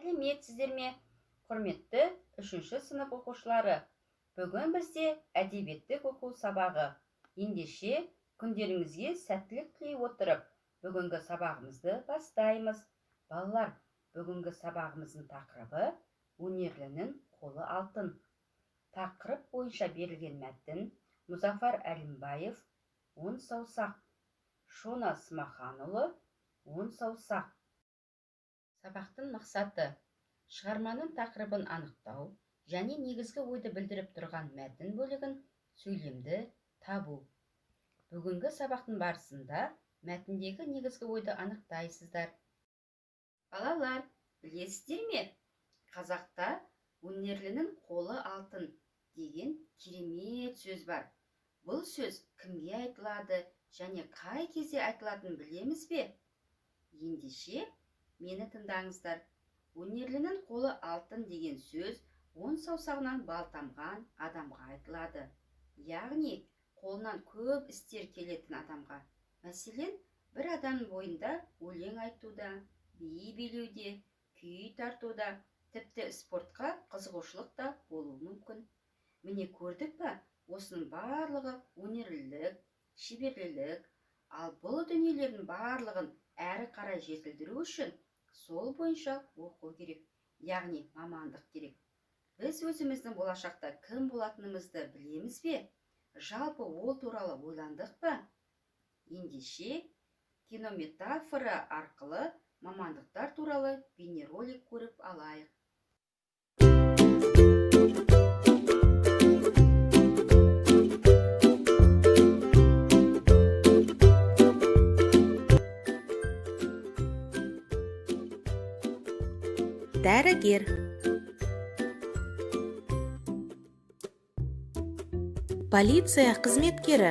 сәлеметсіздер ме? Құрметті 3-ші сынып оқушылары, бүгін бізде әдебиеттік оқу сабағы. Ендеше күндеріңізге сәттілік тілей отырып, бүгінгі сабағымызды бастаймыз. Балалар, бүгінгі сабағымыздың тақырыбы өнерлінің қолы алтын. Тақырып бойынша берілген мәтін Мұзафар Әлімбаев, 10 саусақ. Шона Смаханұлы, 10 саусақ. Сабақтың мақсаты шығарманың тақырыбын анықтау және негізгі ойды білдіріп тұрған мәтін бөлігін сөйлемді табу. Бүгінгі сабақтың барысында мәтіндегі негізгі ойды анықтайсыздар. Балалар, білесіздер ме? Қазақта өнерлінің қолы алтын деген керемет сөз бар. Бұл сөз кімге айтылады және қай кезде айтылатынын білеміз бе? Ендеше мені тыңдаңыздар. Өнерлінің қолы алтын деген сөз 10 саусағынан балтамған адамға айтылады. Яғни, қолынан көп істер келетін адамға. Мәселен, бір адамның бойында өлең айтуда, би билеуде, күй тартуда, тіпті спортқа қызығушылық та болуы мүмкін. Міне көрдік па, осының барлығы өнерлілік, шеберлілік, ал бұл дүниелердің барлығын әрі қарай жетілдіру үшін сол бойынша оқу керек, яғни мамандық керек. Біз өзіміздің болашақта кім болатынымызды білеміз бе? Жалпы ол туралы ойландық па? Ендеше кинометафора арқылы мамандықтар туралы бейнеролик көріп алайық. Дәрігер. Полиция қызметкері.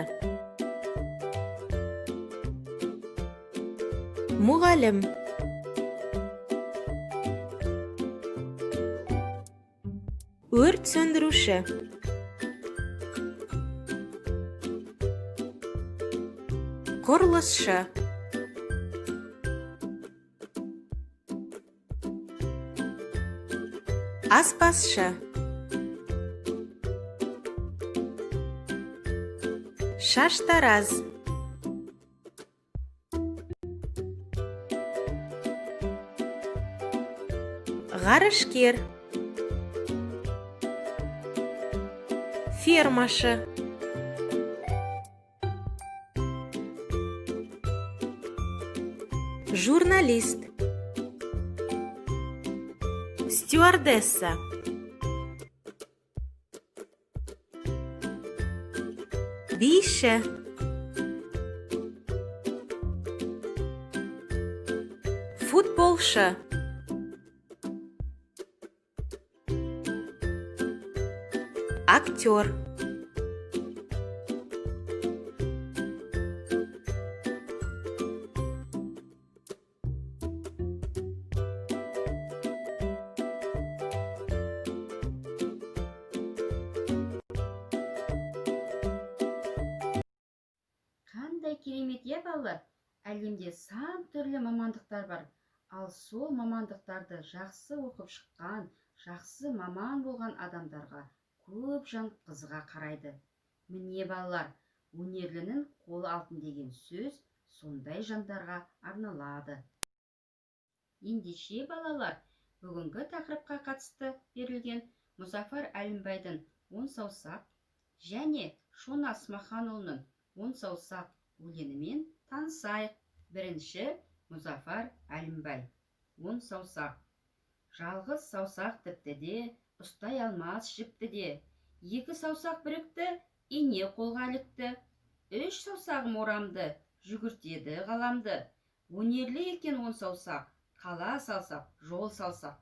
Мұғалім. Өрт сөндіруші. Құрылысшы. Аспазшы. Шаштараз. Ғарышкер. Фермашы. Журналист. Стюардесса. Биші. Футболшы. Актер. Қандай керемет балалар, әлемде сан түрлі мамандықтар бар. Ал сол мамандықтарды жақсы оқып шыққан, жақсы маман болған адамдарға көп жан қызыға қарайды. Міне балалар, өнерлінің қолы алтын деген сөз сондай жандарға арналады. Ендеше балалар, бүгінгі тақырыпқа қатысты берілген Мұзафар Әлімбайдың 10 саусақ және Шона Смаханұлының 10 саусақ өлеңімен танысайық. Бірінші Мұзафар Әлімбай. 10 саусақ. Жалғыз саусақ тіпті де, ұстай алмас жіпті де. 2 саусақ бірікті, ине қолға ілікті. 3 саусағым орамды, жүгіртеді ғаламды. Өнерлі екен 10 саусақ, қала салсақ, жол салсақ.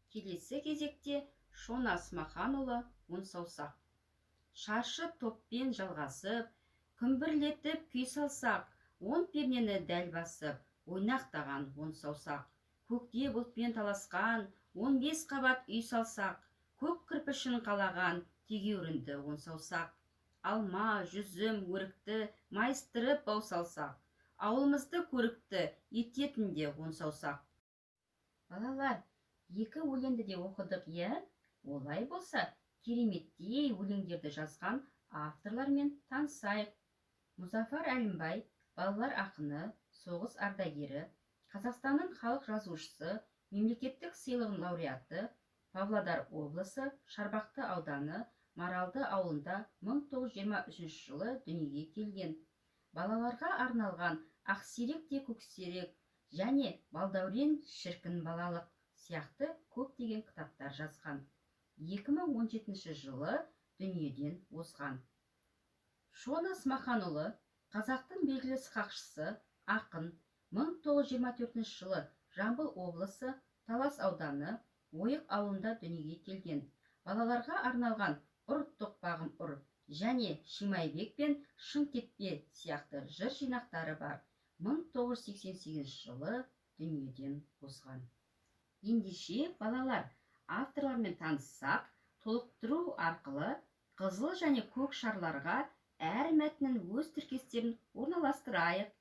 Келесі кезекте Шона Смаханұлы 10 саусақ. Шаршы топпен жалғасып, күмбірлетіп күй салсақ, 10 пернені дәл басып, ойнақтаған 10 саусақ. Көкте бұлтпен таласқан 15 қабат үй салсақ, көк кірпішін қалаған тегеурінді 10 саусақ. Алма, жүзім, өрікті майыстырып бау салсақ, ауылымызды көрікті ететін де 10 саусақ. Балалар, Екі өлеңді де оқыдық, иә? Олай болса, кереметтей өлеңдерді жазған авторлармен танысайық. Мұзафар Әлімбай, балалар ақыны, соғыс ардагері, Қазақстанның халық жазушысы, мемлекеттік сыйлығының лауреаты, Павлодар облысы, Шарбақты ауданы, Маралды ауылында 1923 жылы дүниеге келген. Балаларға арналған Ақсерек те көксерек және Балдәурен шіркін балалық сияқты көптеген кітаптар жазған. 2017 жылы дүниеден озған. Шона Смаханұлы, қазақтың белгілі сықақшысы, ақын, 1924 жылы Жамбыл облысы, Талас ауданы, Ойық ауылында дүниеге келген. Балаларға арналған «Ұр тоқпағым ұр» және Шимайбек пен Шыңкетпе сияқты жыр жинақтары бар. 1988 жылы дүниеден озған. Ендеше балалар, авторлармен таныссақ, толықтыру арқылы қызыл және көк шарларға әр мәтіннің өз тіркестерін орналастырайық.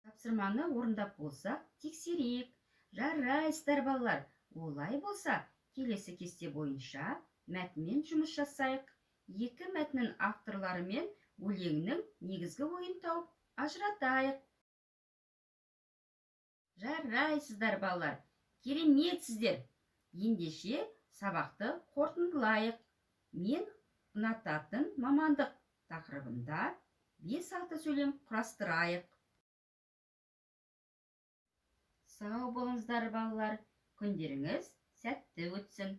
Тапсырманы орындап болсақ, тексерейік. Жарайсыздар балалар. Олай болса, келесі кесте бойынша мәтінмен жұмыс жасайық. Екі мәтіннің авторлары мен өлеңнің негізгі ойын тауып ажыратайық. Жарайсыздар балалар. Кереметсіздер. Ендеше сабақты қорытындылайық. Мен ұнататын мамандық тақырыбында 5-6 сөйлем құрастырайық. Сау болыңыздар балалар. Күндеріңіз сәтті өтсін.